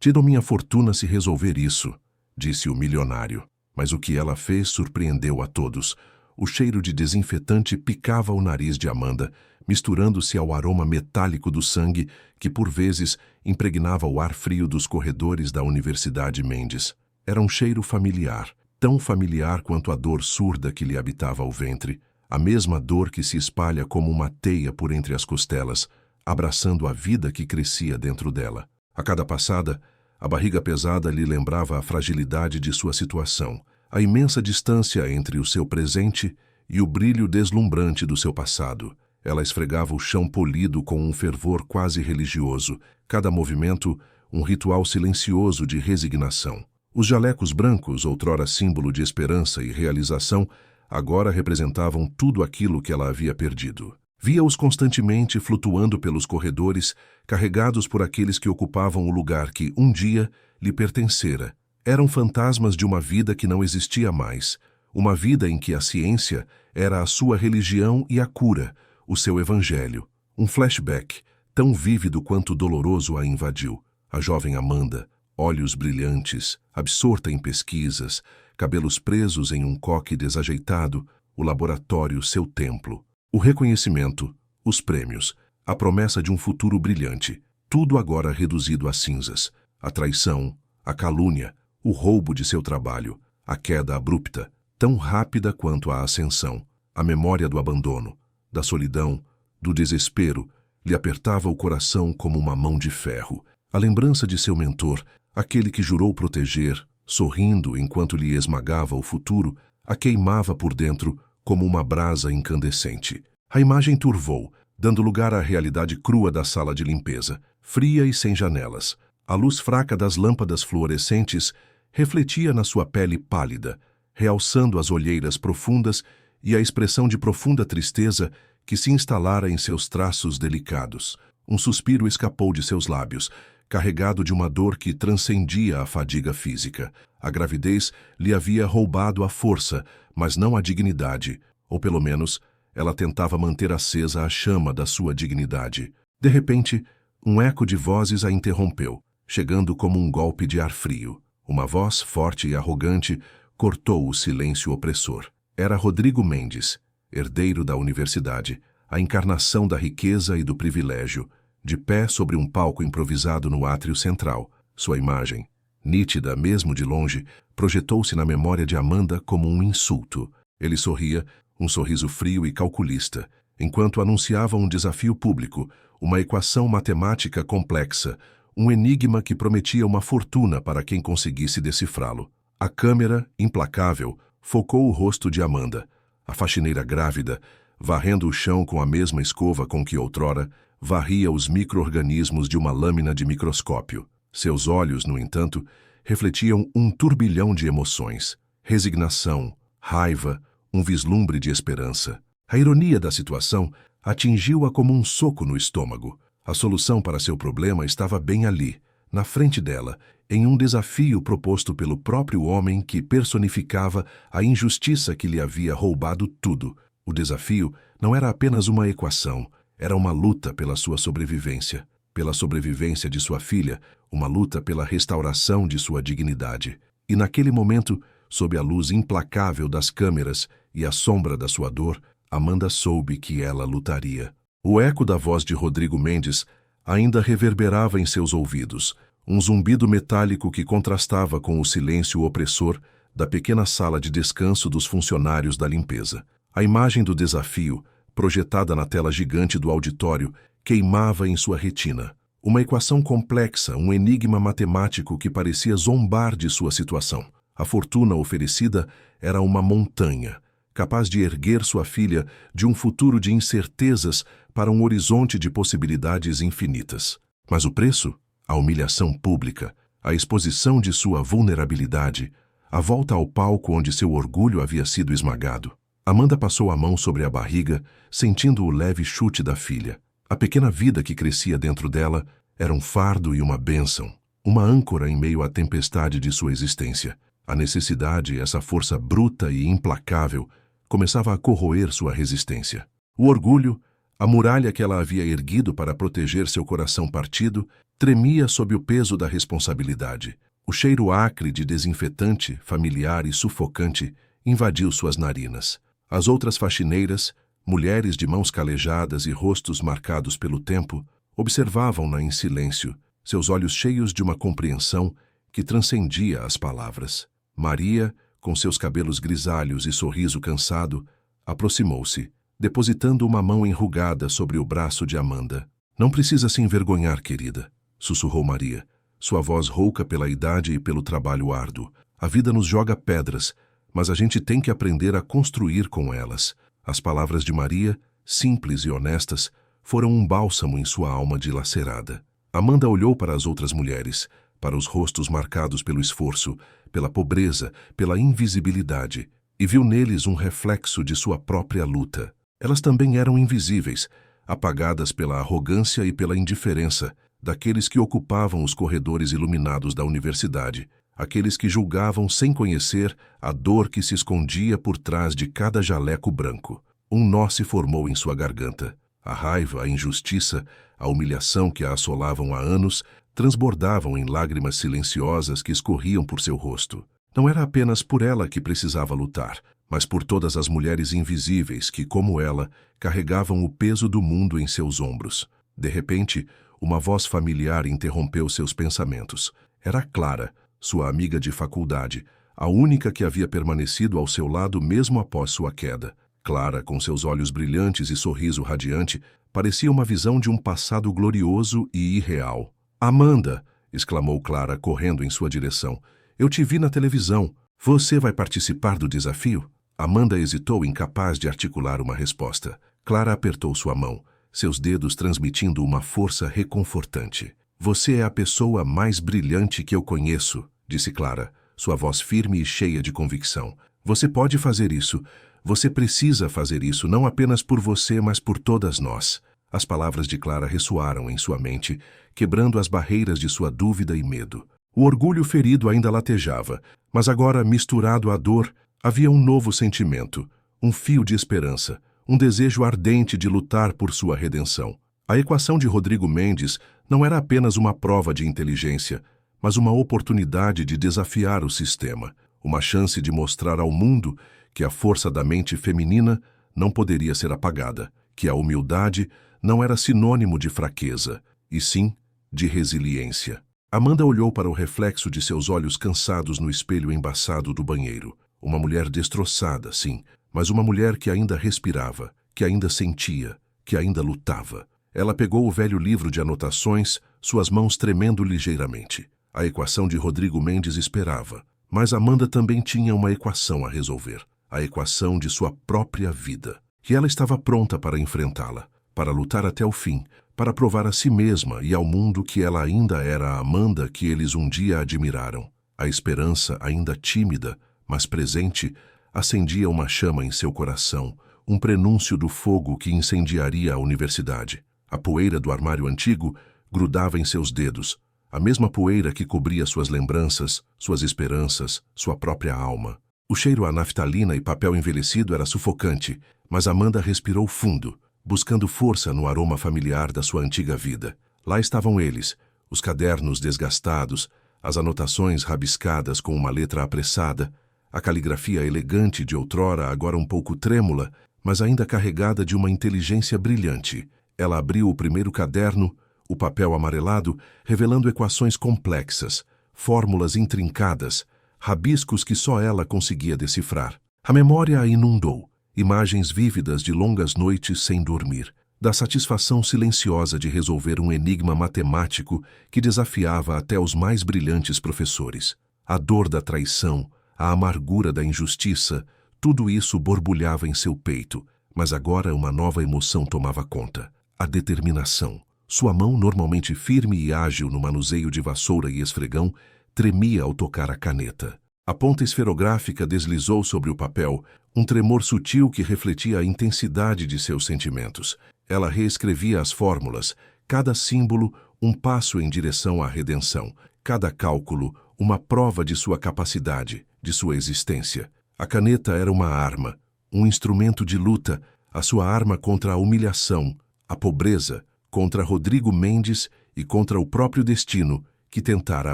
Te dou minha fortuna se resolver isso, disse o milionário. Mas o que ela fez surpreendeu a todos. O cheiro de desinfetante picava o nariz de Amanda, misturando-se ao aroma metálico do sangue que, por vezes, impregnava o ar frio dos corredores da Universidade Mendes. Era um cheiro familiar, tão familiar quanto a dor surda que lhe habitava o ventre, a mesma dor que se espalha como uma teia por entre as costelas, abraçando a vida que crescia dentro dela. A cada passada, a barriga pesada lhe lembrava a fragilidade de sua situação, a imensa distância entre o seu presente e o brilho deslumbrante do seu passado. Ela esfregava o chão polido com um fervor quase religioso, cada movimento um ritual silencioso de resignação. Os jalecos brancos, outrora símbolo de esperança e realização, agora representavam tudo aquilo que ela havia perdido. Via-os constantemente flutuando pelos corredores, carregados por aqueles que ocupavam o lugar que, um dia, lhe pertencera. Eram fantasmas de uma vida que não existia mais, uma vida em que a ciência era a sua religião e a cura, o seu evangelho. Um flashback, tão vívido quanto doloroso, a invadiu. A jovem Amanda, olhos brilhantes, absorta em pesquisas, cabelos presos em um coque desajeitado, o laboratório seu templo. O reconhecimento, os prêmios, a promessa de um futuro brilhante, tudo agora reduzido a cinzas. A traição, a calúnia, o roubo de seu trabalho, a queda abrupta, tão rápida quanto a ascensão, a memória do abandono, da solidão, do desespero, lhe apertava o coração como uma mão de ferro. A lembrança de seu mentor, aquele que jurou proteger, sorrindo enquanto lhe esmagava o futuro, a queimava por dentro como uma brasa incandescente. A imagem turvou, dando lugar à realidade crua da sala de limpeza, fria e sem janelas. A luz fraca das lâmpadas fluorescentes refletia na sua pele pálida, realçando as olheiras profundas e a expressão de profunda tristeza que se instalara em seus traços delicados. Um suspiro escapou de seus lábios, carregado de uma dor que transcendia a fadiga física. A gravidez lhe havia roubado a força, mas não a dignidade, ou pelo menos ela tentava manter acesa a chama da sua dignidade. De repente, um eco de vozes a interrompeu, chegando como um golpe de ar frio. Uma voz forte e arrogante cortou o silêncio opressor. Era Rodrigo Mendes, herdeiro da universidade, a encarnação da riqueza e do privilégio, de pé sobre um palco improvisado no átrio central. Sua imagem, nítida mesmo de longe, projetou-se na memória de Amanda como um insulto. Ele sorria, um sorriso frio e calculista, enquanto anunciava um desafio público, uma equação matemática complexa, um enigma que prometia uma fortuna para quem conseguisse decifrá-lo. A câmera, implacável, focou o rosto de Amanda, a faxineira grávida, varrendo o chão com a mesma escova com que outrora varria os micro-organismos de uma lâmina de microscópio. Seus olhos, no entanto, refletiam um turbilhão de emoções: resignação, raiva, um vislumbre de esperança. A ironia da situação atingiu-a como um soco no estômago. A solução para seu problema estava bem ali, na frente dela, em um desafio proposto pelo próprio homem que personificava a injustiça que lhe havia roubado tudo. O desafio não era apenas uma equação, era uma luta pela sua sobrevivência, pela sobrevivência de sua filha, uma luta pela restauração de sua dignidade. E naquele momento, sob a luz implacável das câmeras e a sombra da sua dor, Amanda soube que ela lutaria. O eco da voz de Rodrigo Mendes ainda reverberava em seus ouvidos, um zumbido metálico que contrastava com o silêncio opressor da pequena sala de descanso dos funcionários da limpeza. A imagem do desafio, projetada na tela gigante do auditório, queimava em sua retina. Uma equação complexa, um enigma matemático que parecia zombar de sua situação. A fortuna oferecida era uma montanha, capaz de erguer sua filha de um futuro de incertezas para um horizonte de possibilidades infinitas. Mas o preço? A humilhação pública, a exposição de sua vulnerabilidade, a volta ao palco onde seu orgulho havia sido esmagado. Amanda passou a mão sobre a barriga, sentindo o leve chute da filha. A pequena vida que crescia dentro dela era um fardo e uma bênção, uma âncora em meio à tempestade de sua existência. A necessidade, essa força bruta e implacável, começava a corroer sua resistência. O orgulho, A muralha que ela havia erguido para proteger seu coração partido tremia sob o peso da responsabilidade. O cheiro acre de desinfetante, familiar e sufocante, invadiu suas narinas. As outras faxineiras, mulheres de mãos calejadas e rostos marcados pelo tempo, observavam-na em silêncio, seus olhos cheios de uma compreensão que transcendia as palavras. Maria, com seus cabelos grisalhos e sorriso cansado, aproximou-se, depositando uma mão enrugada sobre o braço de Amanda. "Não precisa se envergonhar, querida", sussurrou Maria, sua voz rouca pela idade e pelo trabalho árduo. "A vida nos joga pedras, mas a gente tem que aprender a construir com elas." As palavras de Maria, simples e honestas, foram um bálsamo em sua alma dilacerada. Amanda olhou para as outras mulheres, para os rostos marcados pelo esforço, pela pobreza, pela invisibilidade, e viu neles um reflexo de sua própria luta. Elas também eram invisíveis, apagadas pela arrogância e pela indiferença daqueles que ocupavam os corredores iluminados da universidade, aqueles que julgavam sem conhecer a dor que se escondia por trás de cada jaleco branco. Um nó se formou em sua garganta. A raiva, a injustiça, a humilhação que a assolavam há anos transbordavam em lágrimas silenciosas que escorriam por seu rosto. Não era apenas por ela que precisava lutar, mas por todas as mulheres invisíveis que, como ela, carregavam o peso do mundo em seus ombros. De repente, uma voz familiar interrompeu seus pensamentos. Era Clara, sua amiga de faculdade, a única que havia permanecido ao seu lado mesmo após sua queda. Clara, com seus olhos brilhantes e sorriso radiante, parecia uma visão de um passado glorioso e irreal. "Amanda!", exclamou Clara, correndo em sua direção. "Eu te vi na televisão. Você vai participar do desafio?" Amanda hesitou, incapaz de articular uma resposta. Clara apertou sua mão, seus dedos transmitindo uma força reconfortante. "Você é a pessoa mais brilhante que eu conheço", disse Clara, sua voz firme e cheia de convicção. "Você pode fazer isso. Você precisa fazer isso, não apenas por você, mas por todas nós." As palavras de Clara ressoaram em sua mente, quebrando as barreiras de sua dúvida e medo. O orgulho ferido ainda latejava, mas agora, misturado à dor, havia um novo sentimento, um fio de esperança, um desejo ardente de lutar por sua redenção. A equação de Rodrigo Mendes não era apenas uma prova de inteligência, mas uma oportunidade de desafiar o sistema, uma chance de mostrar ao mundo que a força da mente feminina não poderia ser apagada, que a humildade não era sinônimo de fraqueza, e sim de resiliência. Amanda olhou para o reflexo de seus olhos cansados no espelho embaçado do banheiro. Uma mulher destroçada, sim, mas uma mulher que ainda respirava, que ainda sentia, que ainda lutava. Ela pegou o velho livro de anotações, suas mãos tremendo ligeiramente. A equação de Rodrigo Mendes esperava, mas Amanda também tinha uma equação a resolver. A equação de sua própria vida. E ela estava pronta para enfrentá-la, para lutar até o fim, para provar a si mesma e ao mundo que ela ainda era a Amanda que eles um dia admiraram. A esperança, ainda tímida, mas presente, acendia uma chama em seu coração, um prenúncio do fogo que incendiaria a universidade. A poeira do armário antigo grudava em seus dedos, a mesma poeira que cobria suas lembranças, suas esperanças, sua própria alma. O cheiro a naftalina e papel envelhecido era sufocante, mas Amanda respirou fundo, buscando força no aroma familiar da sua antiga vida. Lá estavam eles, os cadernos desgastados, as anotações rabiscadas com uma letra apressada, a caligrafia elegante de outrora, agora um pouco trêmula, mas ainda carregada de uma inteligência brilhante. Ela abriu o primeiro caderno, o papel amarelado, revelando equações complexas, fórmulas intrincadas, rabiscos que só ela conseguia decifrar. A memória a inundou, imagens vívidas de longas noites sem dormir, da satisfação silenciosa de resolver um enigma matemático que desafiava até os mais brilhantes professores. A dor da traição, a amargura da injustiça, tudo isso borbulhava em seu peito, mas agora uma nova emoção tomava conta: a determinação. Sua mão, normalmente firme e ágil no manuseio de vassoura e esfregão, tremia ao tocar a caneta. A ponta esferográfica deslizou sobre o papel, um tremor sutil que refletia a intensidade de seus sentimentos. Ela reescrevia as fórmulas, cada símbolo um passo em direção à redenção, cada cálculo uma prova de sua capacidade, de sua existência. A caneta era uma arma, um instrumento de luta, a sua arma contra a humilhação, A pobreza contra Rodrigo Mendes e contra o próprio destino que tentara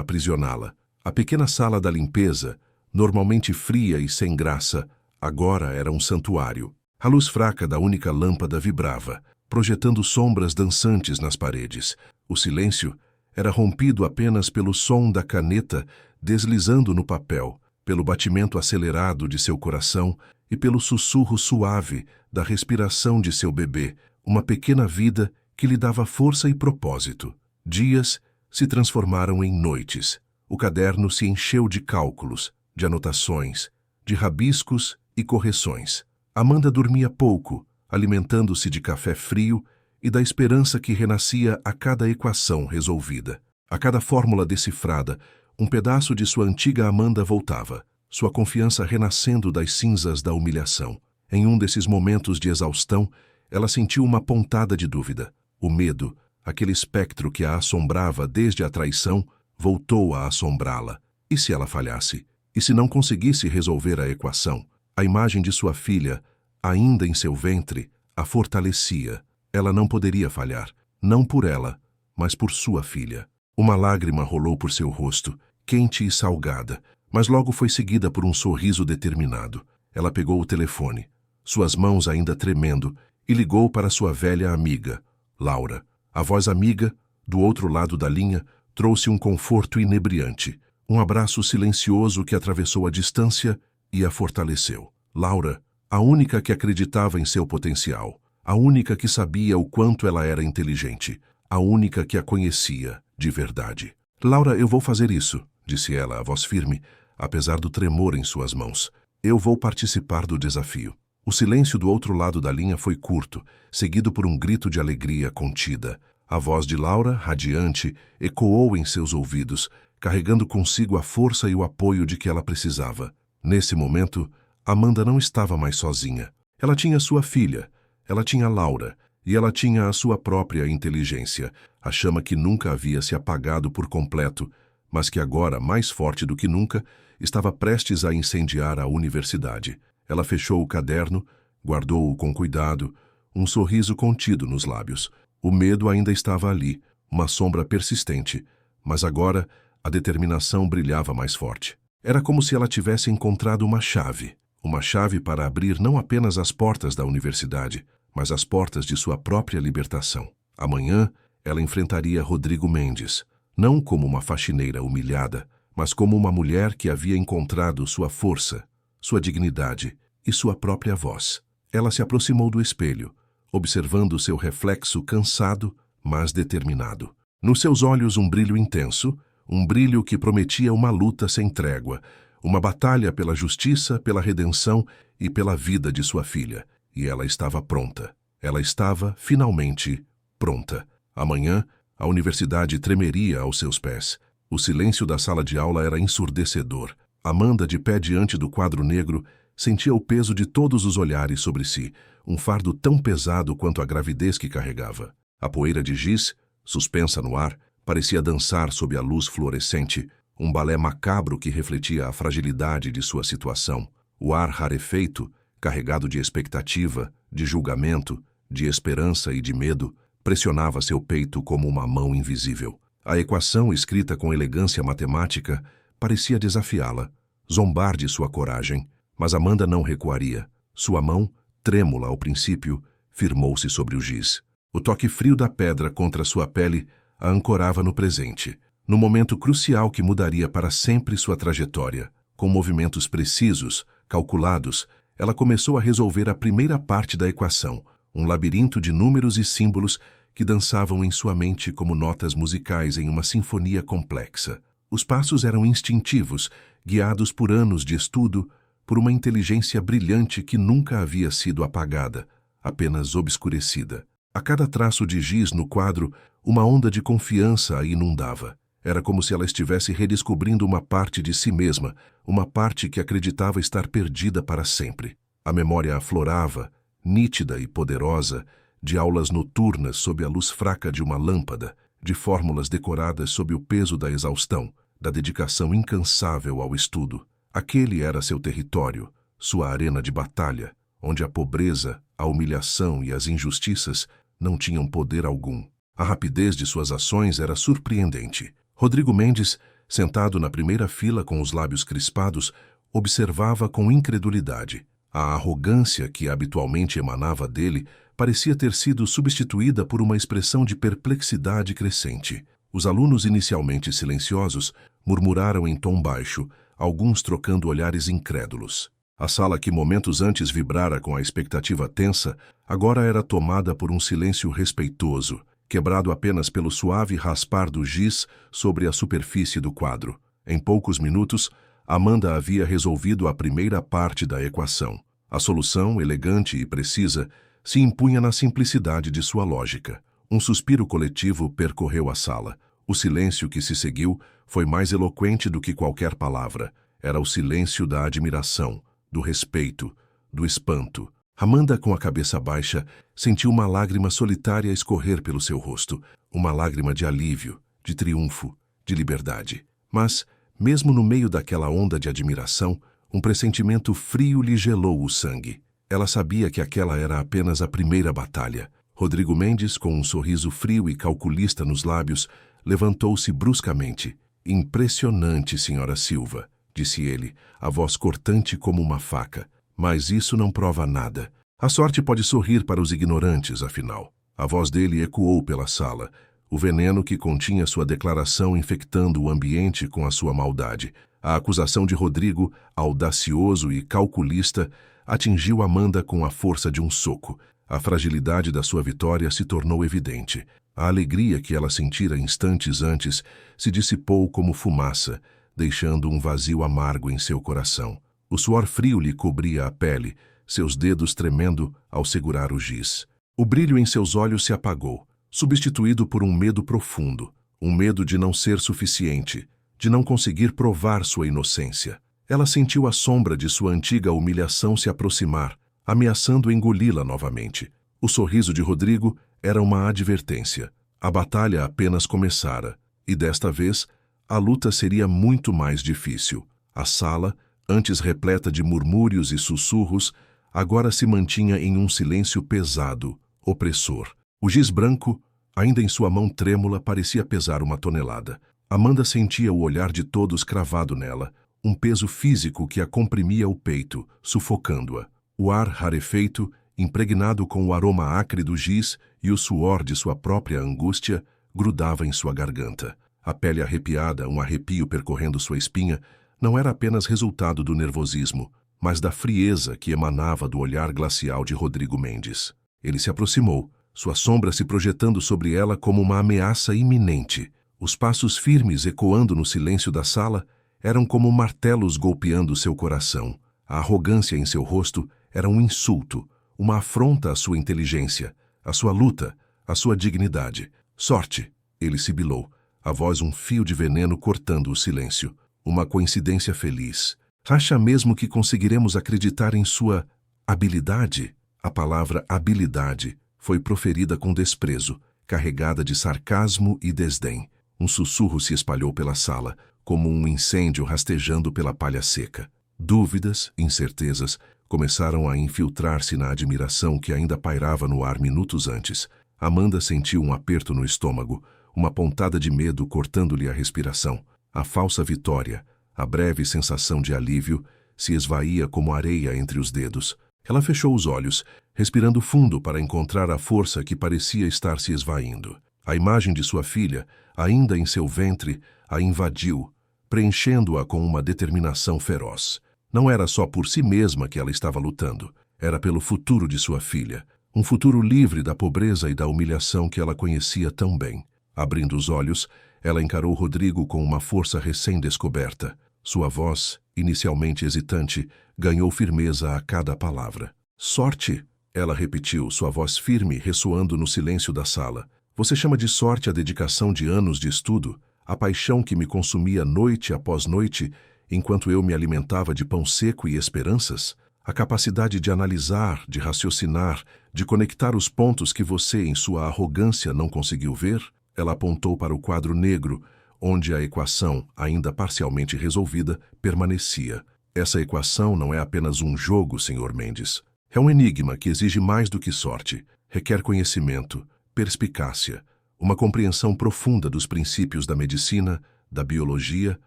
aprisioná-la. A pequena sala da limpeza, normalmente fria e sem graça, agora era um santuário. A luz fraca da única lâmpada vibrava, projetando sombras dançantes nas paredes. O silêncio era rompido apenas pelo som da caneta deslizando no papel, pelo batimento acelerado de seu coração e pelo sussurro suave da respiração de seu bebê, uma pequena vida que lhe dava força e propósito. Dias se transformaram em noites. O caderno se encheu de cálculos, de anotações, de rabiscos e correções. Amanda dormia pouco, alimentando-se de café frio e da esperança que renascia a cada equação resolvida. A cada fórmula decifrada, um pedaço de sua antiga Amanda voltava, sua confiança renascendo das cinzas da humilhação. Em um desses momentos de exaustão, ela sentiu uma pontada de dúvida. O medo, aquele espectro que a assombrava desde a traição, voltou a assombrá-la. E se ela falhasse? E se não conseguisse resolver a equação? A imagem de sua filha, ainda em seu ventre, a fortalecia. Ela não poderia falhar, não por ela, mas por sua filha. Uma lágrima rolou por seu rosto, quente e salgada, mas logo foi seguida por um sorriso determinado. Ela pegou o telefone, suas mãos ainda tremendo, e ligou para sua velha amiga, Laura. A voz amiga, do outro lado da linha, trouxe um conforto inebriante, um abraço silencioso que atravessou a distância e a fortaleceu. Laura, a única que acreditava em seu potencial, a única que sabia o quanto ela era inteligente, a única que a conhecia de verdade. Laura, eu vou fazer isso, disse ela, a voz firme, apesar do tremor em suas mãos. Eu vou participar do desafio. O silêncio do outro lado da linha foi curto, seguido por um grito de alegria contida. A voz de Laura, radiante, ecoou em seus ouvidos, carregando consigo a força e o apoio de que ela precisava. Nesse momento, Amanda não estava mais sozinha. Ela tinha sua filha, ela tinha Laura, e ela tinha a sua própria inteligência, a chama que nunca havia se apagado por completo, mas que agora, mais forte do que nunca, estava prestes a incendiar a universidade. Ela fechou o caderno, guardou-o com cuidado, um sorriso contido nos lábios. O medo ainda estava ali, uma sombra persistente, mas agora a determinação brilhava mais forte. Era como se ela tivesse encontrado uma chave para abrir não apenas as portas da universidade, mas as portas de sua própria libertação. Amanhã, ela enfrentaria Rodrigo Mendes, não como uma faxineira humilhada, mas como uma mulher que havia encontrado sua força, sua dignidade e sua própria voz. Ela se aproximou do espelho, observando seu reflexo cansado, mas determinado. Nos seus olhos um brilho intenso, um brilho que prometia uma luta sem trégua, uma batalha pela justiça, pela redenção e pela vida de sua filha. E ela estava pronta. Ela estava, finalmente, pronta. Amanhã, a universidade tremeria aos seus pés. O silêncio da sala de aula era ensurdecedor. Amanda, de pé diante do quadro negro, sentia o peso de todos os olhares sobre si, um fardo tão pesado quanto a gravidez que carregava. A poeira de giz, suspensa no ar, parecia dançar sob a luz fluorescente, um balé macabro que refletia a fragilidade de sua situação. O ar rarefeito, carregado de expectativa, de julgamento, de esperança e de medo, pressionava seu peito como uma mão invisível. A equação, escrita com elegância matemática, parecia desafiá-la, zombar de sua coragem, mas Amanda não recuaria. Sua mão, trêmula ao princípio, firmou-se sobre o giz. O toque frio da pedra contra sua pele a ancorava no presente, no momento crucial que mudaria para sempre sua trajetória. Com movimentos precisos, calculados, ela começou a resolver a primeira parte da equação, um labirinto de números e símbolos que dançavam em sua mente como notas musicais em uma sinfonia complexa. Os passos eram instintivos, guiados por anos de estudo, por uma inteligência brilhante que nunca havia sido apagada, apenas obscurecida. A cada traço de giz no quadro, uma onda de confiança a inundava. Era como se ela estivesse redescobrindo uma parte de si mesma, uma parte que acreditava estar perdida para sempre. A memória aflorava, nítida e poderosa, de aulas noturnas sob a luz fraca de uma lâmpada, de fórmulas decoradas sob o peso da exaustão, da dedicação incansável ao estudo. Aquele era seu território, sua arena de batalha, onde a pobreza, a humilhação e as injustiças não tinham poder algum. A rapidez de suas ações era surpreendente. Rodrigo Mendes, sentado na primeira fila com os lábios crispados, observava com incredulidade. A arrogância que habitualmente emanava dele parecia ter sido substituída por uma expressão de perplexidade crescente. Os alunos, inicialmente silenciosos, murmuraram em tom baixo, alguns trocando olhares incrédulos. A sala que momentos antes vibrara com a expectativa tensa, agora era tomada por um silêncio respeitoso, quebrado apenas pelo suave raspar do giz sobre a superfície do quadro. Em poucos minutos, Amanda havia resolvido a primeira parte da equação. A solução, elegante e precisa, se impunha na simplicidade de sua lógica. Um suspiro coletivo percorreu a sala. O silêncio que se seguiu foi mais eloquente do que qualquer palavra. Era o silêncio da admiração, do respeito, do espanto. Amanda, com a cabeça baixa, sentiu uma lágrima solitária escorrer pelo seu rosto. Uma lágrima de alívio, de triunfo, de liberdade. Mas, mesmo no meio daquela onda de admiração, um pressentimento frio lhe gelou o sangue. Ela sabia que aquela era apenas a primeira batalha. Rodrigo Mendes, com um sorriso frio e calculista nos lábios, levantou-se bruscamente. "Impressionante, Sra. Silva", disse ele, a voz cortante como uma faca. "Mas isso não prova nada. A sorte pode sorrir para os ignorantes, afinal." A voz dele ecoou pela sala, o veneno que continha sua declaração infectando o ambiente com a sua maldade. A acusação de Rodrigo, audacioso e calculista, atingiu Amanda com a força de um soco. A fragilidade da sua vitória se tornou evidente. A alegria que ela sentira instantes antes se dissipou como fumaça, deixando um vazio amargo em seu coração. O suor frio lhe cobria a pele, seus dedos tremendo ao segurar o giz. O brilho em seus olhos se apagou, substituído por um medo profundo, um medo de não ser suficiente, de não conseguir provar sua inocência. Ela sentiu a sombra de sua antiga humilhação se aproximar, ameaçando engoli-la novamente. O sorriso de Rodrigo era uma advertência. A batalha apenas começara, e desta vez, a luta seria muito mais difícil. A sala, antes repleta de murmúrios e sussurros, agora se mantinha em um silêncio pesado, opressor. O giz branco, ainda em sua mão trêmula, parecia pesar uma tonelada. Amanda sentia o olhar de todos cravado nela, um peso físico que a comprimia o peito, sufocando-a. O ar rarefeito, impregnado com o aroma acre do giz e o suor de sua própria angústia, grudava em sua garganta. A pele arrepiada, um arrepio percorrendo sua espinha, não era apenas resultado do nervosismo, mas da frieza que emanava do olhar glacial de Rodrigo Mendes. Ele se aproximou, sua sombra se projetando sobre ela como uma ameaça iminente. Os passos firmes ecoando no silêncio da sala eram como martelos golpeando seu coração. A arrogância em seu rosto era um insulto, uma afronta à sua inteligência, à sua luta, à sua dignidade. "Sorte", ele sibilou, a voz um fio de veneno cortando o silêncio. "Uma coincidência feliz. Acha mesmo que conseguiremos acreditar em sua habilidade?" A palavra habilidade foi proferida com desprezo, carregada de sarcasmo e desdém. Um sussurro se espalhou pela sala, como um incêndio rastejando pela palha seca. Dúvidas, incertezas, começaram a infiltrar-se na admiração que ainda pairava no ar minutos antes. Amanda sentiu um aperto no estômago, uma pontada de medo cortando-lhe a respiração. A falsa vitória, a breve sensação de alívio, se esvaía como areia entre os dedos. Ela fechou os olhos, respirando fundo para encontrar a força que parecia estar se esvaindo. A imagem de sua filha, ainda em seu ventre, a invadiu, preenchendo-a com uma determinação feroz. Não era só por si mesma que ela estava lutando, era pelo futuro de sua filha, um futuro livre da pobreza e da humilhação que ela conhecia tão bem. Abrindo os olhos, ela encarou Rodrigo com uma força recém-descoberta. Sua voz, inicialmente hesitante, ganhou firmeza a cada palavra. "Sorte", ela repetiu, sua voz firme ressoando no silêncio da sala. "Você chama de sorte a dedicação de anos de estudo, a paixão que me consumia noite após noite, enquanto eu me alimentava de pão seco e esperanças? A capacidade de analisar, de raciocinar, de conectar os pontos que você, em sua arrogância, não conseguiu ver?" Ela apontou para o quadro negro, onde a equação, ainda parcialmente resolvida, permanecia. "Essa equação não é apenas um jogo, Sr. Mendes. É um enigma que exige mais do que sorte. requer conhecimento, perspicácia, uma compreensão profunda dos princípios da medicina, da biologia,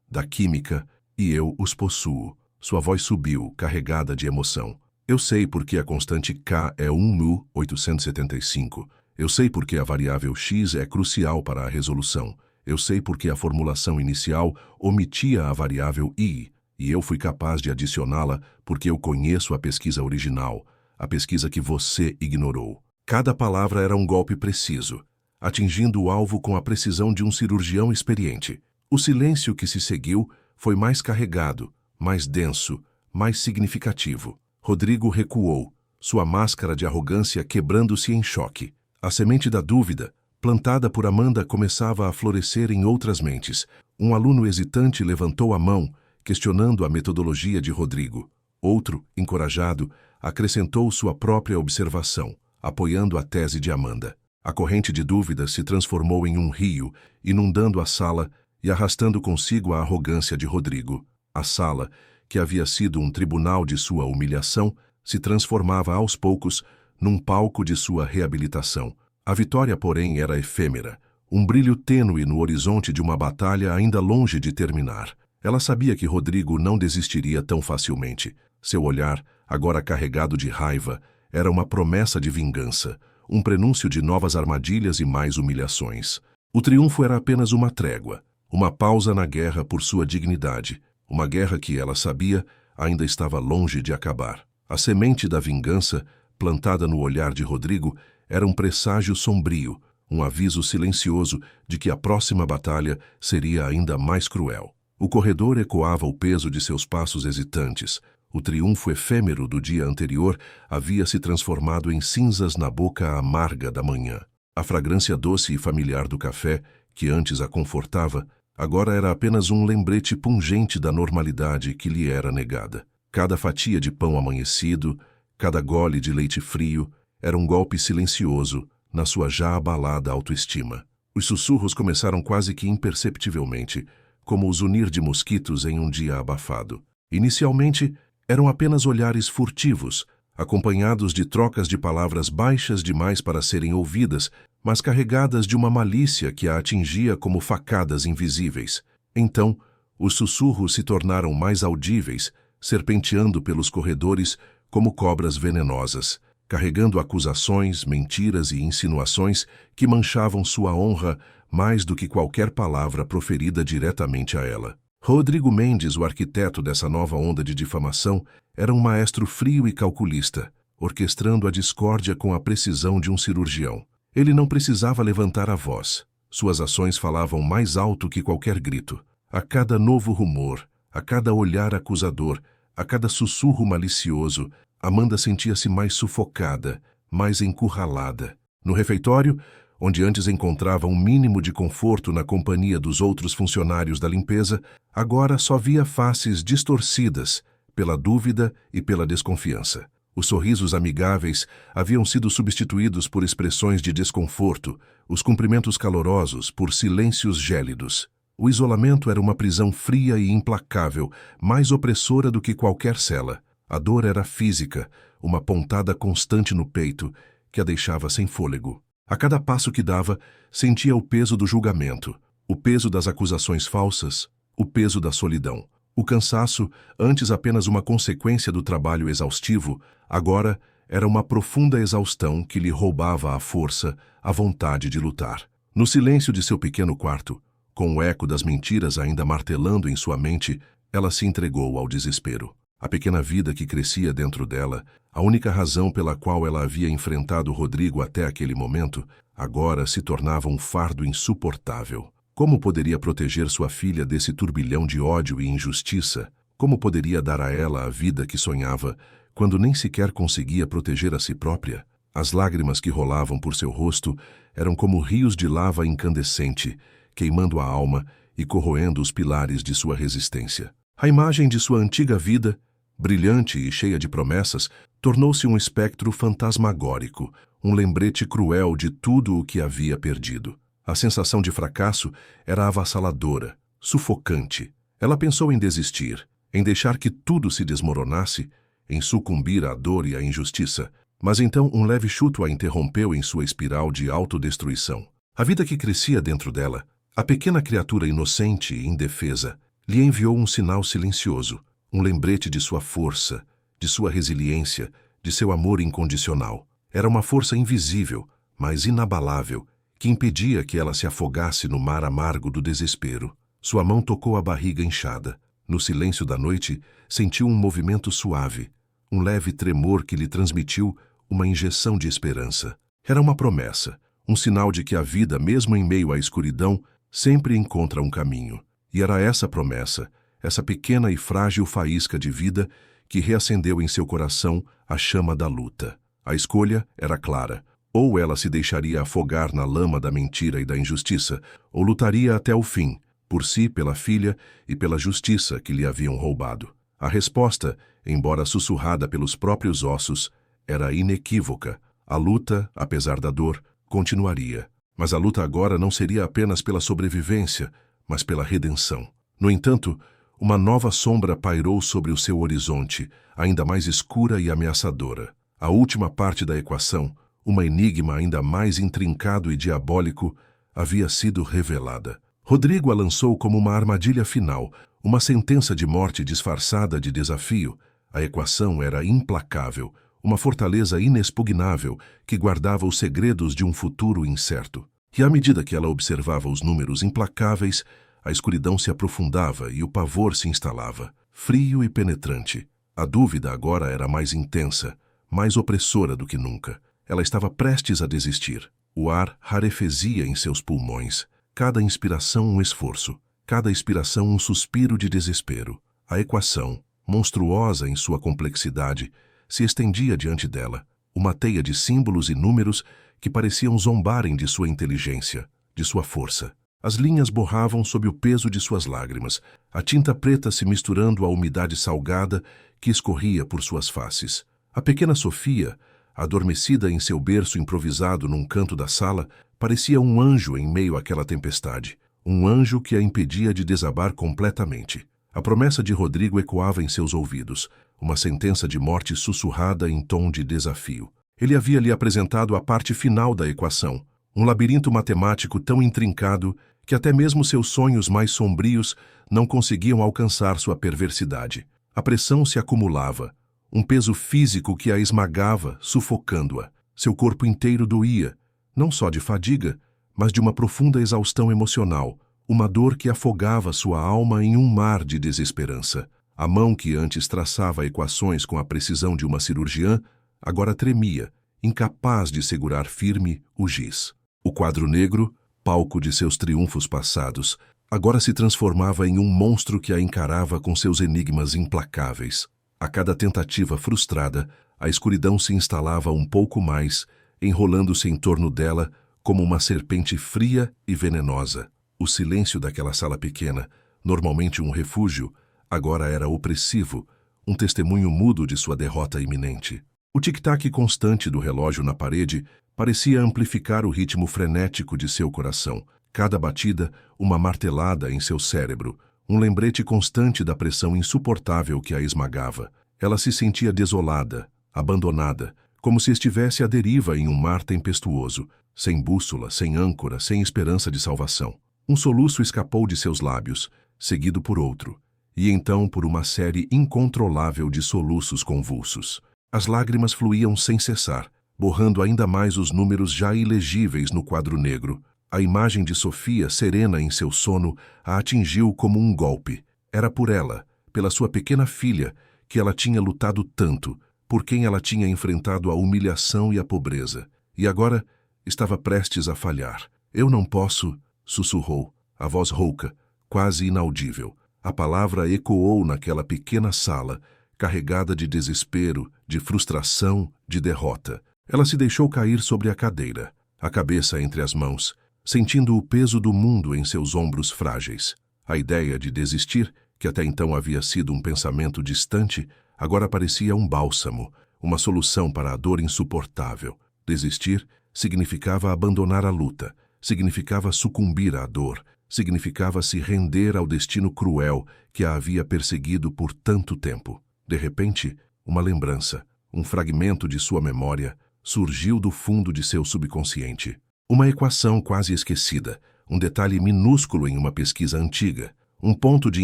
da química, e eu os possuo. Sua voz subiu, carregada de emoção. Eu sei por que a constante K é 1.875. Eu sei por que a variável X é crucial para a resolução. Eu sei por que a formulação inicial omitia a variável I, e eu fui capaz de adicioná-la porque eu conheço a pesquisa original, a pesquisa que você ignorou. Cada palavra era um golpe preciso, atingindo o alvo com a precisão de um cirurgião experiente. O silêncio que se seguiu foi mais carregado, mais denso, mais significativo. Rodrigo recuou, sua máscara de arrogância quebrando-se em choque. A semente da dúvida, plantada por Amanda, começava a florescer em outras mentes. Um aluno hesitante levantou a mão, questionando a metodologia de Rodrigo. Outro, encorajado, acrescentou sua própria observação, apoiando a tese de Amanda. A corrente de dúvidas se transformou em um rio, inundando a sala e arrastando consigo a arrogância de Rodrigo. A sala, que havia sido um tribunal de sua humilhação, se transformava aos poucos num palco de sua reabilitação. A vitória, porém, era efêmera, um brilho tênue no horizonte de uma batalha ainda longe de terminar. Ela sabia que Rodrigo não desistiria tão facilmente. Seu olhar, agora carregado de raiva, era uma promessa de vingança, um prenúncio de novas armadilhas e mais humilhações. O triunfo era apenas uma trégua, uma pausa na guerra por sua dignidade, uma guerra que ela sabia ainda estava longe de acabar. A semente da vingança, plantada no olhar de Rodrigo, era um presságio sombrio, um aviso silencioso de que a próxima batalha seria ainda mais cruel. O corredor ecoava o peso de seus passos hesitantes. O triunfo efêmero do dia anterior havia se transformado em cinzas na boca amarga da manhã. A fragrância doce e familiar do café, que antes a confortava, agora era apenas um lembrete pungente da normalidade que lhe era negada. Cada fatia de pão amanhecido, cada gole de leite frio, era um golpe silencioso na sua já abalada autoestima. Os sussurros começaram quase que imperceptivelmente, como o zunir de mosquitos em um dia abafado. Inicialmente, eram apenas olhares furtivos, acompanhados de trocas de palavras baixas demais para serem ouvidas, mas carregadas de uma malícia que a atingia como facadas invisíveis. Então, os sussurros se tornaram mais audíveis, serpenteando pelos corredores como cobras venenosas, carregando acusações, mentiras e insinuações que manchavam sua honra mais do que qualquer palavra proferida diretamente a ela. Rodrigo Mendes, o arquiteto dessa nova onda de difamação, era um maestro frio e calculista, orquestrando a discórdia com a precisão de um cirurgião. Ele não precisava levantar a voz. Suas ações falavam mais alto que qualquer grito. A cada novo rumor, a cada olhar acusador, a cada sussurro malicioso, Amanda sentia-se mais sufocada, mais encurralada. No refeitório, onde antes encontrava um mínimo de conforto na companhia dos outros funcionários da limpeza, agora só via faces distorcidas pela dúvida e pela desconfiança. Os sorrisos amigáveis haviam sido substituídos por expressões de desconforto, os cumprimentos calorosos por silêncios gélidos. O isolamento era uma prisão fria e implacável, mais opressora do que qualquer cela. A dor era física, uma pontada constante no peito, que a deixava sem fôlego. A cada passo que dava, sentia o peso do julgamento, o peso das acusações falsas, o peso da solidão. O cansaço, antes apenas uma consequência do trabalho exaustivo, agora era uma profunda exaustão que lhe roubava a força, a vontade de lutar. No silêncio de seu pequeno quarto, com o eco das mentiras ainda martelando em sua mente, ela se entregou ao desespero. A pequena vida que crescia dentro dela, a única razão pela qual ela havia enfrentado Rodrigo até aquele momento, agora se tornava um fardo insuportável. Como poderia proteger sua filha desse turbilhão de ódio e injustiça? Como poderia dar a ela a vida que sonhava, quando nem sequer conseguia proteger a si própria? As lágrimas que rolavam por seu rosto eram como rios de lava incandescente, queimando a alma e corroendo os pilares de sua resistência. A imagem de sua antiga vida, brilhante e cheia de promessas, tornou-se um espectro fantasmagórico, um lembrete cruel de tudo o que havia perdido. A sensação de fracasso era avassaladora, sufocante. Ela pensou em desistir, em deixar que tudo se desmoronasse, em sucumbir à dor e à injustiça. Mas então um leve chuto a interrompeu em sua espiral de autodestruição. A vida que crescia dentro dela, a pequena criatura inocente e indefesa, lhe enviou um sinal silencioso, um lembrete de sua força, de sua resiliência, de seu amor incondicional. Era uma força invisível, mas inabalável, que impedia que ela se afogasse no mar amargo do desespero. Sua mão tocou a barriga inchada. No silêncio da noite, sentiu um movimento suave, um leve tremor que lhe transmitiu uma injeção de esperança. Era uma promessa, um sinal de que a vida, mesmo em meio à escuridão, sempre encontra um caminho. E era essa promessa, essa pequena e frágil faísca de vida, que reacendeu em seu coração a chama da luta. A escolha era clara. Ou ela se deixaria afogar na lama da mentira e da injustiça, ou lutaria até o fim, por si, pela filha e pela justiça que lhe haviam roubado. A resposta, embora sussurrada pelos próprios ossos, era inequívoca. A luta, apesar da dor, continuaria. Mas a luta agora não seria apenas pela sobrevivência, mas pela redenção. No entanto, uma nova sombra pairou sobre o seu horizonte, ainda mais escura e ameaçadora. A última parte da equação, um enigma ainda mais intrincado e diabólico, havia sido revelada. Rodrigo a lançou como uma armadilha final, uma sentença de morte disfarçada de desafio. A equação era implacável, uma fortaleza inexpugnável que guardava os segredos de um futuro incerto. E à medida que ela observava os números implacáveis, a escuridão se aprofundava e o pavor se instalava, frio e penetrante. A dúvida agora era mais intensa, mais opressora do que nunca. Ela estava prestes a desistir. O ar rarefesia em seus pulmões. Cada inspiração um esforço, cada expiração um suspiro de desespero. A equação, monstruosa em sua complexidade, se estendia diante dela, uma teia de símbolos e números que pareciam zombarem de sua inteligência, de sua força. As linhas borravam sob o peso de suas lágrimas, a tinta preta se misturando à umidade salgada que escorria por suas faces. A pequena Sofia, adormecida em seu berço improvisado num canto da sala, parecia um anjo em meio àquela tempestade, um anjo que a impedia de desabar completamente. A promessa de Rodrigo ecoava em seus ouvidos, uma sentença de morte sussurrada em tom de desafio. Ele havia lhe apresentado a parte final da equação, um labirinto matemático tão intrincado que até mesmo seus sonhos mais sombrios não conseguiam alcançar sua perversidade. A pressão se acumulava, um peso físico que a esmagava, sufocando-a. Seu corpo inteiro doía, não só de fadiga, mas de uma profunda exaustão emocional, uma dor que afogava sua alma em um mar de desesperança. A mão que antes traçava equações com a precisão de uma cirurgiã, agora tremia, incapaz de segurar firme o giz. O quadro negro, palco de seus triunfos passados, agora se transformava em um monstro que a encarava com seus enigmas implacáveis. A cada tentativa frustrada, a escuridão se instalava um pouco mais, enrolando-se em torno dela como uma serpente fria e venenosa. O silêncio daquela sala pequena, normalmente um refúgio, agora era opressivo, um testemunho mudo de sua derrota iminente. O tic-tac constante do relógio na parede parecia amplificar o ritmo frenético de seu coração. Cada batida, uma martelada em seu cérebro, um lembrete constante da pressão insuportável que a esmagava. Ela se sentia desolada, abandonada, como se estivesse à deriva em um mar tempestuoso, sem bússola, sem âncora, sem esperança de salvação. Um soluço escapou de seus lábios, seguido por outro, e então por uma série incontrolável de soluços convulsos. As lágrimas fluíam sem cessar, borrando ainda mais os números já ilegíveis no quadro negro. A imagem de Sofia, serena em seu sono, a atingiu como um golpe. Era por ela, pela sua pequena filha, que ela tinha lutado tanto, por quem ela tinha enfrentado a humilhação e a pobreza. E agora estava prestes a falhar. Eu não posso, sussurrou, a voz rouca, quase inaudível. A palavra ecoou naquela pequena sala, carregada de desespero, de frustração, de derrota. Ela se deixou cair sobre a cadeira, a cabeça entre as mãos, sentindo o peso do mundo em seus ombros frágeis. A ideia de desistir, que até então havia sido um pensamento distante, agora parecia um bálsamo, uma solução para a dor insuportável. Desistir significava abandonar a luta, significava sucumbir à dor, significava se render ao destino cruel que a havia perseguido por tanto tempo. De repente, uma lembrança, um fragmento de sua memória, surgiu do fundo de seu subconsciente. Uma equação quase esquecida, um detalhe minúsculo em uma pesquisa antiga, um ponto de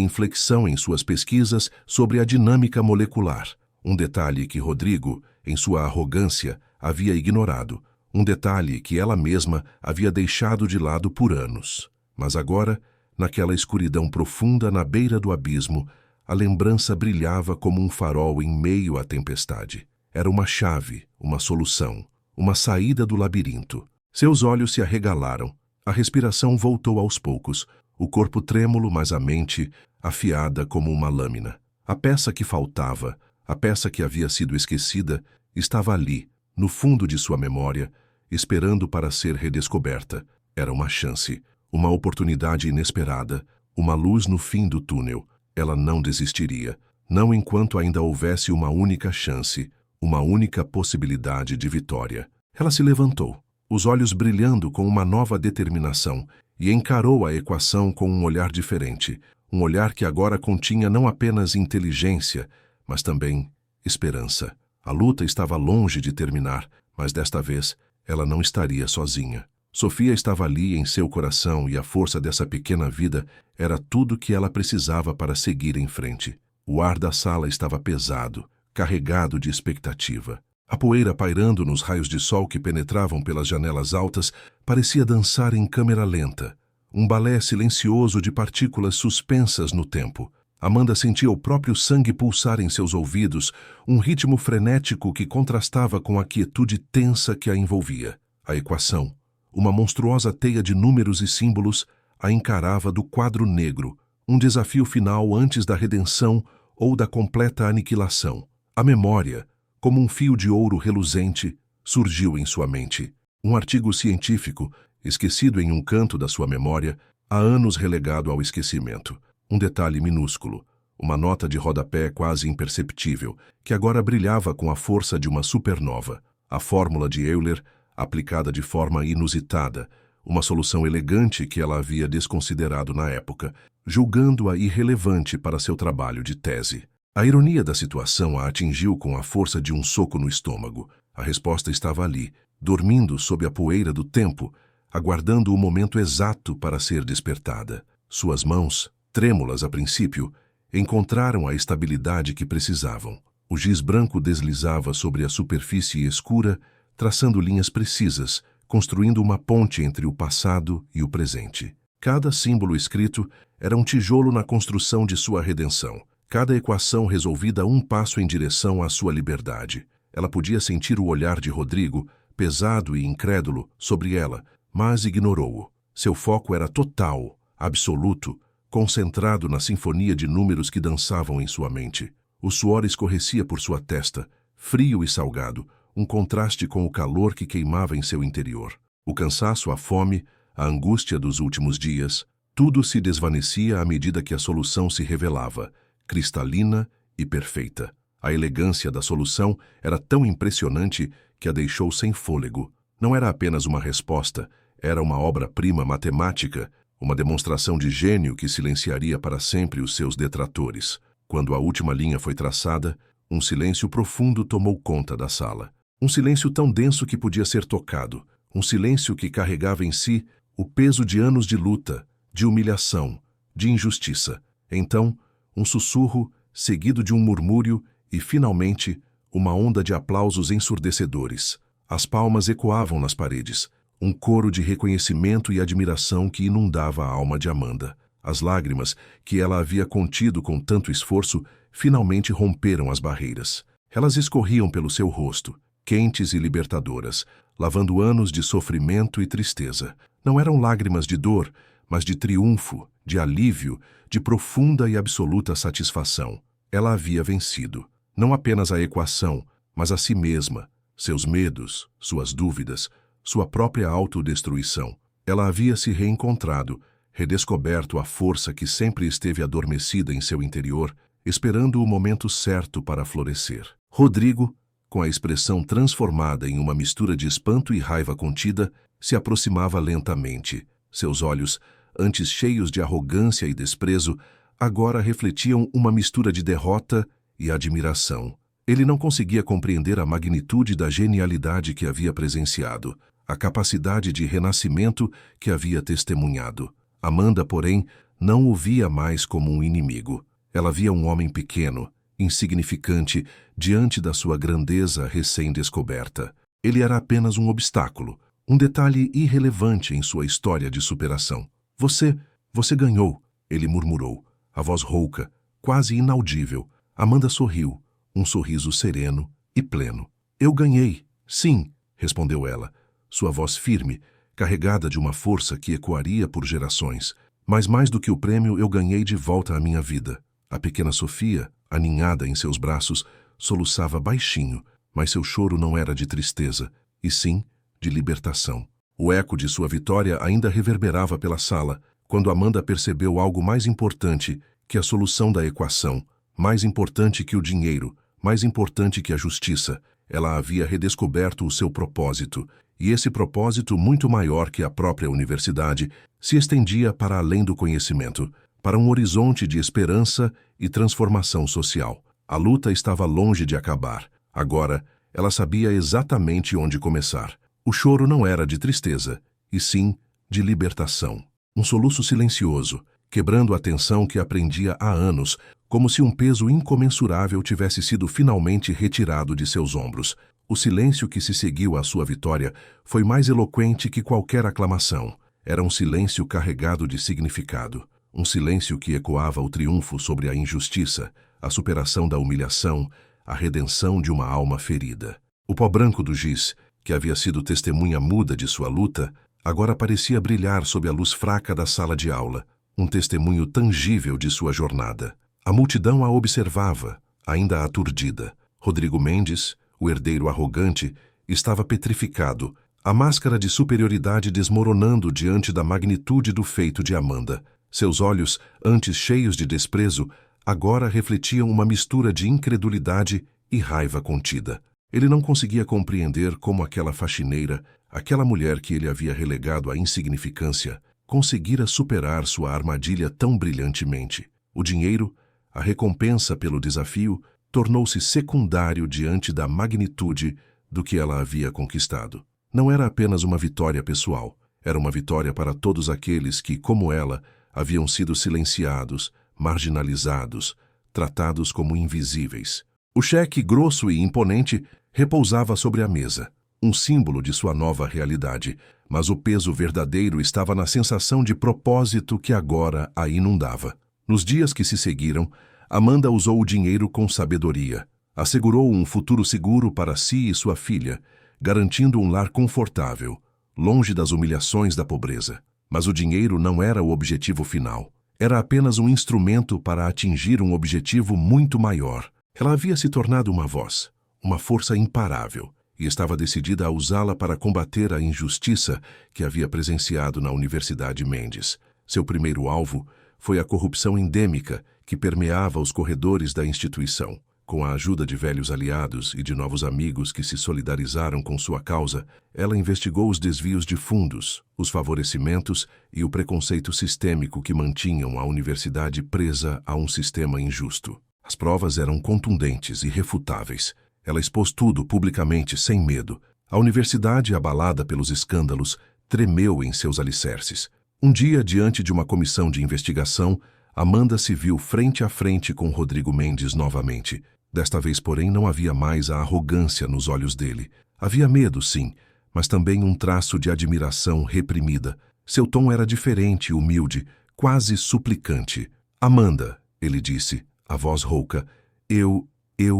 inflexão em suas pesquisas sobre a dinâmica molecular, um detalhe que Rodrigo, em sua arrogância, havia ignorado, um detalhe que ela mesma havia deixado de lado por anos. Mas agora, naquela escuridão profunda na beira do abismo, a lembrança brilhava como um farol em meio à tempestade. Era uma chave, uma solução, uma saída do labirinto. Seus olhos se arregalaram, a respiração voltou aos poucos, o corpo trêmulo, mas a mente afiada como uma lâmina. A peça que faltava, a peça que havia sido esquecida, estava ali, no fundo de sua memória, esperando para ser redescoberta. Era uma chance, uma oportunidade inesperada, uma luz no fim do túnel. Ela não desistiria, não enquanto ainda houvesse uma única chance, uma única possibilidade de vitória. Ela se levantou, os olhos brilhando com uma nova determinação, e encarou a equação com um olhar diferente, um olhar que agora continha não apenas inteligência, mas também esperança. A luta estava longe de terminar, mas desta vez ela não estaria sozinha. Sofia estava ali em seu coração e a força dessa pequena vida era tudo que ela precisava para seguir em frente. O ar da sala estava pesado, carregado de expectativa. A poeira pairando nos raios de sol que penetravam pelas janelas altas parecia dançar em câmera lenta, um balé silencioso de partículas suspensas no tempo. Amanda sentia o próprio sangue pulsar em seus ouvidos, um ritmo frenético que contrastava com a quietude tensa que a envolvia. A equação, uma monstruosa teia de números e símbolos, a encarava do quadro negro, um desafio final antes da redenção ou da completa aniquilação. A memória, como um fio de ouro reluzente, surgiu em sua mente. Um artigo científico, esquecido em um canto da sua memória, há anos relegado ao esquecimento. Um detalhe minúsculo, uma nota de rodapé quase imperceptível, que agora brilhava com a força de uma supernova. A fórmula de Euler, aplicada de forma inusitada, uma solução elegante que ela havia desconsiderado na época, julgando-a irrelevante para seu trabalho de tese. A ironia da situação a atingiu com a força de um soco no estômago. A resposta estava ali, dormindo sob a poeira do tempo, aguardando o momento exato para ser despertada. Suas mãos, trêmulas a princípio, encontraram a estabilidade que precisavam. O giz branco deslizava sobre a superfície escura, traçando linhas precisas, construindo uma ponte entre o passado e o presente. Cada símbolo escrito era um tijolo na construção de sua redenção. Cada equação resolvida um passo em direção à sua liberdade. Ela podia sentir o olhar de Rodrigo, pesado e incrédulo, sobre ela, mas ignorou-o. Seu foco era total, absoluto, concentrado na sinfonia de números que dançavam em sua mente. O suor escorrecia por sua testa, frio e salgado, um contraste com o calor que queimava em seu interior. O cansaço, a fome, a angústia dos últimos dias, tudo se desvanecia à medida que a solução se revelava, cristalina e perfeita. A elegância da solução era tão impressionante que a deixou sem fôlego. Não era apenas uma resposta, era uma obra-prima matemática, uma demonstração de gênio que silenciaria para sempre os seus detratores. Quando a última linha foi traçada, um silêncio profundo tomou conta da sala. Um silêncio tão denso que podia ser tocado, um silêncio que carregava em si o peso de anos de luta, de humilhação, de injustiça. Então, um sussurro, seguido de um murmúrio e, finalmente, uma onda de aplausos ensurdecedores. As palmas ecoavam nas paredes, um coro de reconhecimento e admiração que inundava a alma de Amanda. As lágrimas, que ela havia contido com tanto esforço, finalmente romperam as barreiras. Elas escorriam pelo seu rosto, quentes e libertadoras, lavando anos de sofrimento e tristeza. Não eram lágrimas de dor, mas de triunfo, de alívio, de profunda e absoluta satisfação. Ela havia vencido, não apenas a equação, mas a si mesma, seus medos, suas dúvidas, sua própria autodestruição. Ela havia se reencontrado, redescoberto a força que sempre esteve adormecida em seu interior, esperando o momento certo para florescer. Rodrigo, com a expressão transformada em uma mistura de espanto e raiva contida, se aproximava lentamente. Seus olhos, antes cheios de arrogância e desprezo, agora refletiam uma mistura de derrota e admiração. Ele não conseguia compreender a magnitude da genialidade que havia presenciado, a capacidade de renascimento que havia testemunhado. Amanda, porém, não o via mais como um inimigo. Ela via um homem pequeno, insignificante, diante da sua grandeza recém-descoberta. Ele era apenas um obstáculo, um detalhe irrelevante em sua história de superação. Você ganhou, ele murmurou, a voz rouca, quase inaudível. Amanda sorriu, um sorriso sereno e pleno. Eu ganhei, sim, respondeu ela, sua voz firme, carregada de uma força que ecoaria por gerações. Mas mais do que o prêmio, eu ganhei de volta a minha vida. A pequena Sofia, aninhada em seus braços, soluçava baixinho, mas seu choro não era de tristeza, e sim de libertação. O eco de sua vitória ainda reverberava pela sala, quando Amanda percebeu algo mais importante que a solução da equação, mais importante que o dinheiro, mais importante que a justiça. Ela havia redescoberto o seu propósito, e esse propósito, muito maior que a própria universidade, se estendia para além do conhecimento, para um horizonte de esperança e transformação social. A luta estava longe de acabar. Agora, ela sabia exatamente onde começar. O choro não era de tristeza, e sim de libertação. Um soluço silencioso, quebrando a tensão que aprendia há anos, como se um peso incomensurável tivesse sido finalmente retirado de seus ombros. O silêncio que se seguiu à sua vitória foi mais eloquente que qualquer aclamação. Era um silêncio carregado de significado. Um silêncio que ecoava o triunfo sobre a injustiça, a superação da humilhação, a redenção de uma alma ferida. O pó branco do giz, que havia sido testemunha muda de sua luta, agora parecia brilhar sob a luz fraca da sala de aula, um testemunho tangível de sua jornada. A multidão a observava, ainda aturdida. Rodrigo Mendes, o herdeiro arrogante, estava petrificado, a máscara de superioridade desmoronando diante da magnitude do feito de Amanda. Seus olhos, antes cheios de desprezo, agora refletiam uma mistura de incredulidade e raiva contida. Ele não conseguia compreender como aquela faxineira, aquela mulher que ele havia relegado à insignificância, conseguira superar sua armadilha tão brilhantemente. O dinheiro, a recompensa pelo desafio, tornou-se secundário diante da magnitude do que ela havia conquistado. Não era apenas uma vitória pessoal, era uma vitória para todos aqueles que, como ela, haviam sido silenciados, marginalizados, tratados como invisíveis. O cheque grosso e imponente repousava sobre a mesa, um símbolo de sua nova realidade, mas o peso verdadeiro estava na sensação de propósito que agora a inundava. Nos dias que se seguiram, Amanda usou o dinheiro com sabedoria. Assegurou um futuro seguro para si e sua filha, garantindo um lar confortável, longe das humilhações da pobreza. Mas o dinheiro não era o objetivo final. Era apenas um instrumento para atingir um objetivo muito maior. Ela havia se tornado uma voz, uma força imparável, e estava decidida a usá-la para combater a injustiça que havia presenciado na Universidade Mendes. Seu primeiro alvo foi a corrupção endêmica que permeava os corredores da instituição. Com a ajuda de velhos aliados e de novos amigos que se solidarizaram com sua causa, ela investigou os desvios de fundos, os favorecimentos e o preconceito sistêmico que mantinham a universidade presa a um sistema injusto. As provas eram contundentes e irrefutáveis. Ela expôs tudo publicamente, sem medo. A universidade, abalada pelos escândalos, tremeu em seus alicerces. Um dia, diante de uma comissão de investigação, Amanda se viu frente a frente com Rodrigo Mendes novamente. Desta vez, porém, não havia mais a arrogância nos olhos dele. Havia medo, sim, mas também um traço de admiração reprimida. Seu tom era diferente, humilde, quase suplicante. Amanda, ele disse, a voz rouca, eu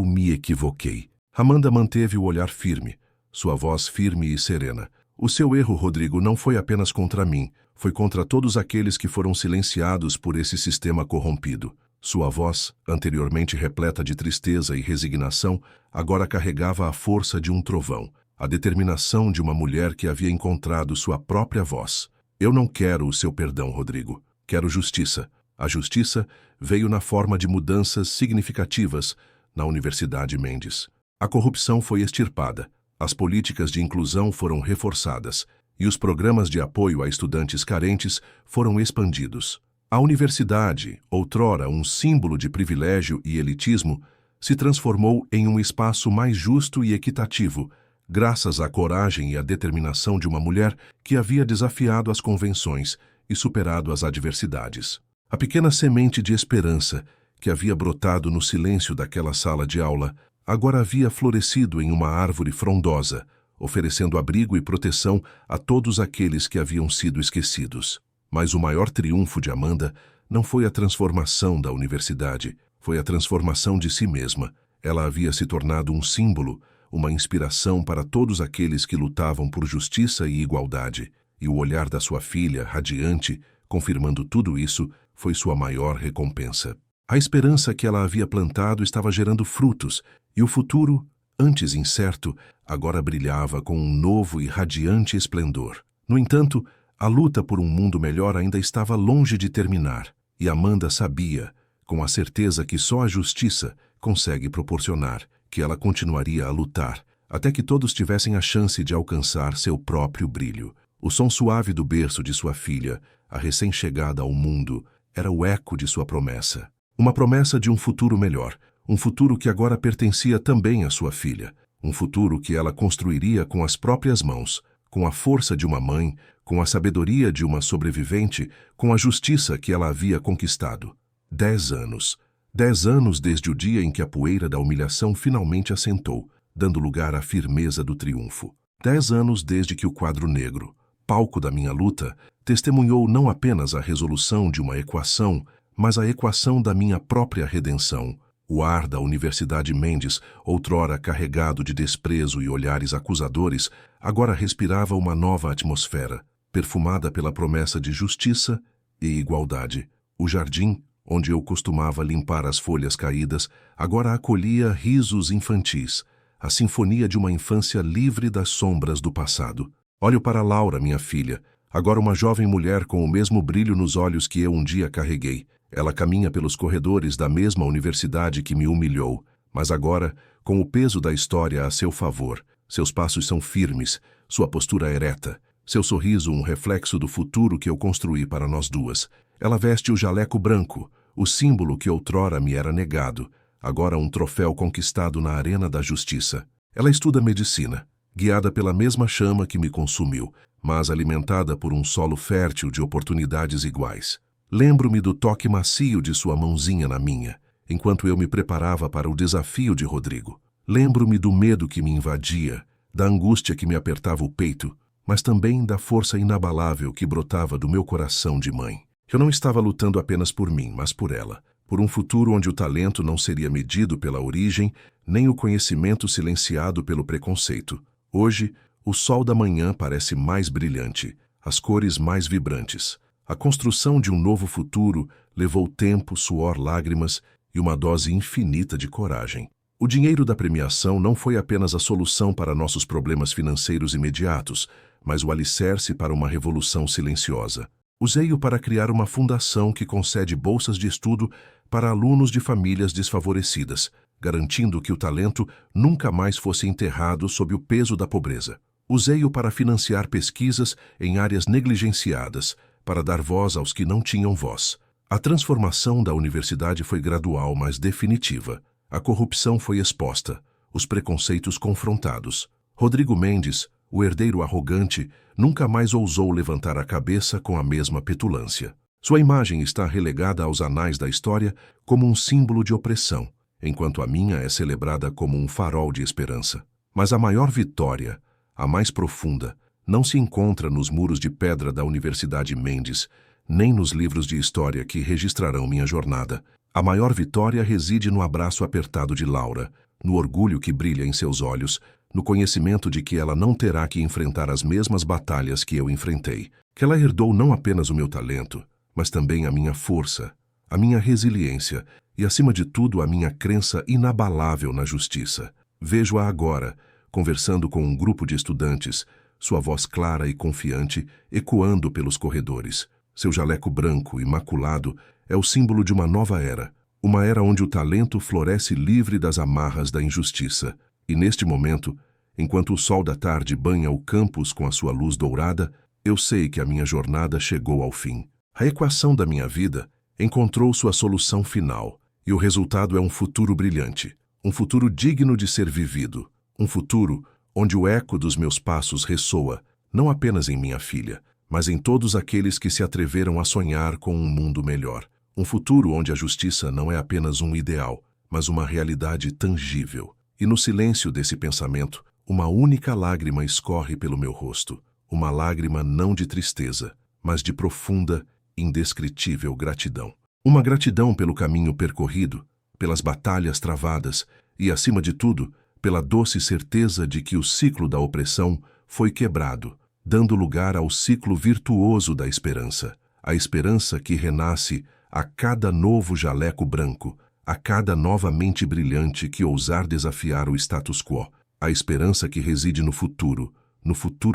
me equivoquei. Amanda manteve o olhar firme, sua voz firme e serena. O seu erro, Rodrigo, não foi apenas contra mim, foi contra todos aqueles que foram silenciados por esse sistema corrompido. Sua voz, anteriormente repleta de tristeza e resignação, agora carregava a força de um trovão, a determinação de uma mulher que havia encontrado sua própria voz. Eu não quero o seu perdão, Rodrigo. Quero justiça. A justiça veio na forma de mudanças significativas na Universidade Mendes. A corrupção foi extirpada, as políticas de inclusão foram reforçadas e os programas de apoio a estudantes carentes foram expandidos. A universidade, outrora um símbolo de privilégio e elitismo, se transformou em um espaço mais justo e equitativo, graças à coragem e à determinação de uma mulher que havia desafiado as convenções e superado as adversidades. A pequena semente de esperança que havia brotado no silêncio daquela sala de aula agora havia florescido em uma árvore frondosa, oferecendo abrigo e proteção a todos aqueles que haviam sido esquecidos. Mas o maior triunfo de Amanda não foi a transformação da universidade, foi a transformação de si mesma. Ela havia se tornado um símbolo, uma inspiração para todos aqueles que lutavam por justiça e igualdade. E o olhar da sua filha, radiante, confirmando tudo isso, foi sua maior recompensa. A esperança que ela havia plantado estava gerando frutos, e o futuro, antes incerto, agora brilhava com um novo e radiante esplendor. No entanto, a luta por um mundo melhor ainda estava longe de terminar, e Amanda sabia, com a certeza que só a justiça consegue proporcionar, que ela continuaria a lutar, até que todos tivessem a chance de alcançar seu próprio brilho. O som suave do berço de sua filha, a recém-chegada ao mundo, era o eco de sua promessa. Uma promessa de um futuro melhor, um futuro que agora pertencia também à sua filha, um futuro que ela construiria com as próprias mãos, com a força de uma mãe, com a sabedoria de uma sobrevivente, com a justiça que ela havia conquistado. 10 anos. 10 anos desde o dia em que a poeira da humilhação finalmente assentou, dando lugar à firmeza do triunfo. 10 anos desde que o quadro negro, palco da minha luta, testemunhou não apenas a resolução de uma equação, mas a equação da minha própria redenção. O ar da Universidade Mendes, outrora carregado de desprezo e olhares acusadores, agora respirava uma nova atmosfera, perfumada pela promessa de justiça e igualdade. O jardim, onde eu costumava limpar as folhas caídas, agora acolhia risos infantis, a sinfonia de uma infância livre das sombras do passado. Olho para Laura, minha filha, agora uma jovem mulher com o mesmo brilho nos olhos que eu um dia carreguei. Ela caminha pelos corredores da mesma universidade que me humilhou, mas agora, com o peso da história a seu favor, seus passos são firmes, sua postura ereta, seu sorriso um reflexo do futuro que eu construí para nós duas. Ela veste o jaleco branco, o símbolo que outrora me era negado, agora um troféu conquistado na arena da justiça. Ela estuda medicina, guiada pela mesma chama que me consumiu, mas alimentada por um solo fértil de oportunidades iguais. Lembro-me do toque macio de sua mãozinha na minha, enquanto eu me preparava para o desafio de Rodrigo. Lembro-me do medo que me invadia, da angústia que me apertava o peito, mas também da força inabalável que brotava do meu coração de mãe. Eu não estava lutando apenas por mim, mas por ela, por um futuro onde o talento não seria medido pela origem, nem o conhecimento silenciado pelo preconceito. Hoje, o sol da manhã parece mais brilhante, as cores mais vibrantes. A construção de um novo futuro levou tempo, suor, lágrimas e uma dose infinita de coragem. O dinheiro da premiação não foi apenas a solução para nossos problemas financeiros imediatos, mas o alicerce para uma revolução silenciosa. Usei-o para criar uma fundação que concede bolsas de estudo para alunos de famílias desfavorecidas, garantindo que o talento nunca mais fosse enterrado sob o peso da pobreza. Usei-o para financiar pesquisas em áreas negligenciadas, para dar voz aos que não tinham voz. A transformação da universidade foi gradual, mas definitiva. A corrupção foi exposta, os preconceitos confrontados. Rodrigo Mendes, o herdeiro arrogante, nunca mais ousou levantar a cabeça com a mesma petulância. Sua imagem está relegada aos anais da história como um símbolo de opressão, enquanto a minha é celebrada como um farol de esperança. Mas a maior vitória, a mais profunda, não se encontra nos muros de pedra da Universidade Mendes, nem nos livros de história que registrarão minha jornada. A maior vitória reside no abraço apertado de Laura, no orgulho que brilha em seus olhos, no conhecimento de que ela não terá que enfrentar as mesmas batalhas que eu enfrentei, que ela herdou não apenas o meu talento, mas também a minha força, a minha resiliência e, acima de tudo, a minha crença inabalável na justiça. Vejo-a agora, conversando com um grupo de estudantes, sua voz clara e confiante ecoando pelos corredores. Seu jaleco branco, imaculado, é o símbolo de uma nova era, uma era onde o talento floresce livre das amarras da injustiça. E neste momento, enquanto o sol da tarde banha o campus com a sua luz dourada, eu sei que a minha jornada chegou ao fim. A equação da minha vida encontrou sua solução final, e o resultado é um futuro brilhante, Um futuro digno de ser vivido. Um futuro onde o eco dos meus passos ressoa, não apenas em minha filha, mas em todos aqueles que se atreveram a sonhar com um mundo melhor. Um futuro onde a justiça não é apenas um ideal, mas uma realidade tangível. E no silêncio desse pensamento, uma única lágrima escorre pelo meu rosto. Uma lágrima não de tristeza, mas de profunda, indescritível gratidão. Uma gratidão pelo caminho percorrido, pelas batalhas travadas e, acima de tudo, pela doce certeza de que o ciclo da opressão foi quebrado, dando lugar ao ciclo virtuoso da esperança. A esperança que renasce a cada novo jaleco branco, a cada nova mente brilhante que ousar desafiar o status quo. A esperança que reside no futuro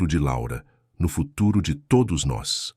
de Laura, no futuro de todos nós.